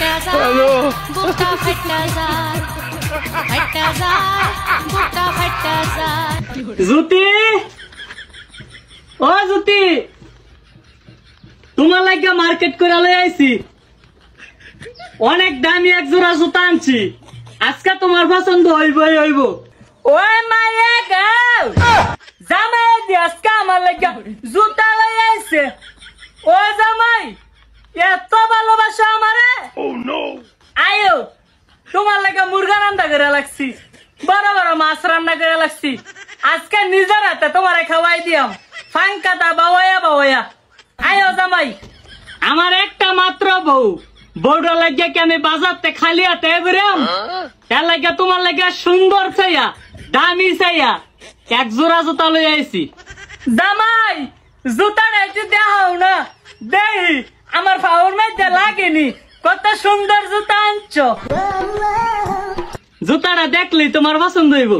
Hello বুকা ফাটা যায় বুকা ফাটা যায়। জ্যোতি, ও জ্যোতি, তোমার লাগে মার্কেট করে লই আইছি। অনেক দামি এক জোড়া জুতা আনছি, আজকে তোমার পছন্দ হইবই হইব। ওই মাইয়া গাও জামাই দি আজকে আমার লাগে জুতা লই আইছে। ও জামাই, এত ভালোবাসা আমারে। আয়ো, তোমার লাগে মুরগা রান্না করে লাগছি, বড় বড় মাছ রান্না করে লাগছি। আজকে নিজের হাতে তোমারে খাওয়াই দিয়াম, ফাঙ্কাটা বাওয়া বাওয়া। আয়ো জামাই, আমার একটা মাত্র বউ, বউটা লাগিয়া কি আমি বাজারতে খালি হাতে বেরাম? তার লাগিয়া তোমার লাগিয়া সুন্দর চাইয়া দামি চাইয়া এক জোড়া জুতা লই আইছি। জামাই, জুতাটা একটু দেখাও না, দেহি আমার পাওয়ার মধ্যে লাগেনি। কত সুন্দর জুতা আনছো, জুতাটা দেখলেই তোমার পছন্দ হইব।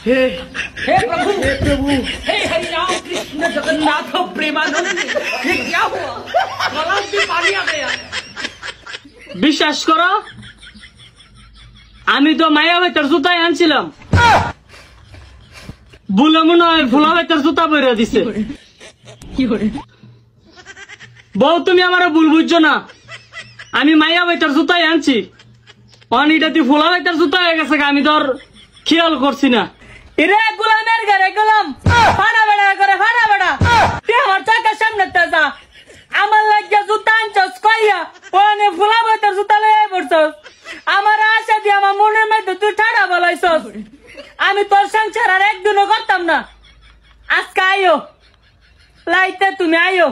हे प्रभु, हे प्रभु, हे हरि राम कृष्ण जगन्नाथ प्रेमानंद, ये क्या हुआ? गलाव में पानी आ गया। বিশ্বাস করো, আমি তো মায়া বেতার জুতাই আনছিলাম, বলে মনে হয় ভোলা বেতার জুতা বেরিয়ে দিছে। বউ, তুমি আমার ভুল বুঝছো না, আমি মায়া বেতার জুতাই আনছি। অনিটা তুই ভোলা বেতার জুতা হয়ে গেছে, আমি তোর খেয়াল করছি না। এরে গোলামের ঘরে গোলাম, ফাড়া বেড়া করে ফাড়া বেড়া, তুই আমার চোখের সামনে যা। আমার লাগিয়া জুতা আনছস কইয়া ওনে ফুলাবে তোর জুতা লয়ে পড়ছস। আমার আশা দিয়ে আমার মনের মধ্যে তুই ঠাড়া বলাইছস। আমি তোর সংসার আর একদিনও করতাম না। আজকে আইও লাইতে, তুমি আইও।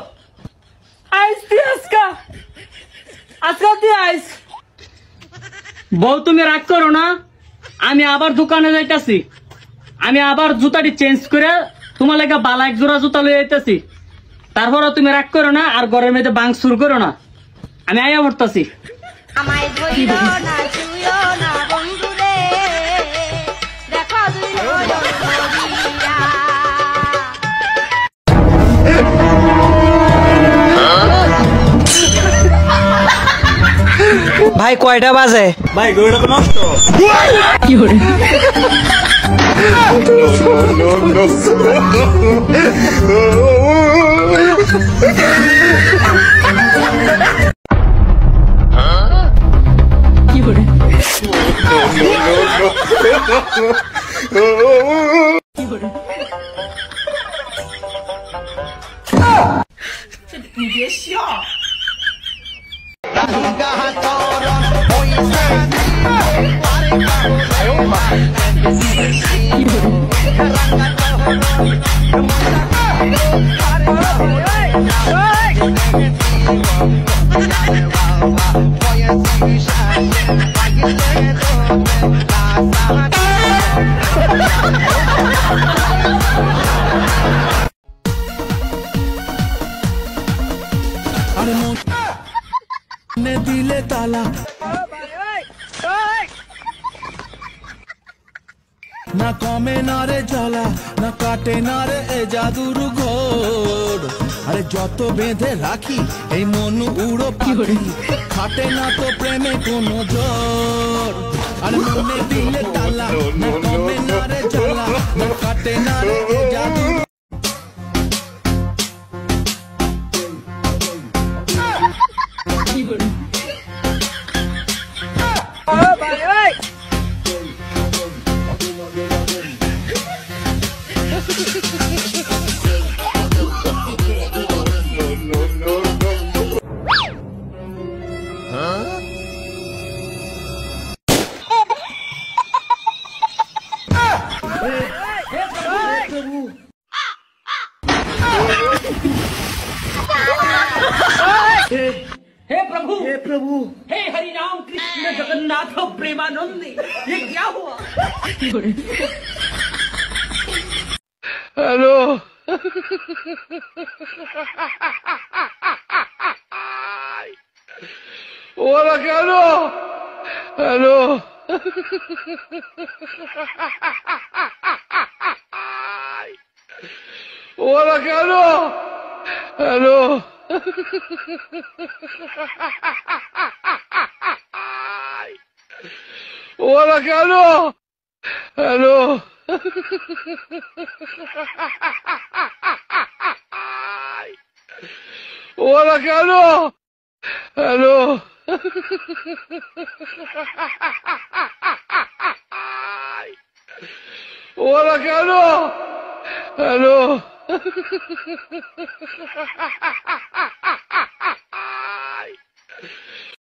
আইস তুই আজকে, আজকে তুই আইস। বউ, তুমি রাগ করো না, আমি আবার দোকানে যাইতাছি। আমি আবার জুতাটি চেঞ্জ করে তোমার লাগে বালা এক জোড়া জুতা লয়ে যাইতাছি। তারপরে তুমি রাগ করো না, আর ঘরের মধ্যে বাং শুরু করো না। আমি আইয়া পড়তাছি। আমায় ধইরো না ছুঁয়ো না বন্ধু রে, দেখো দুই নয়ন ভরিয়া। ভাই কয়টা বাজে? ভাই গরুটা তো নষ্ট। কি করে? কি করে? কি করে? দিলে তালা না কমে না রে জ্বালা, না কাটে না রে এ জাদুর ঘোর। আরে যত বেঁধে রাখি এই মন উড়ো পাখি, খাটে না তো প্রেমে কোনো জোর। আরে মনে দিলে তালা, না কমে না রে জ্বালা, না কাটে না রে এ জাদুর। हे प्रभु, हे प्रभु, हे हरि राम कृष्ण जगन्नाथ प्रेमानंद, ये क्या हुआ? हेलो ওরা কেন? হ্যালো ওরা কেন? হ্যালো ওরা কেন হ্যালো ওরা কেন হ্যালো ওরা কেন হ্যালো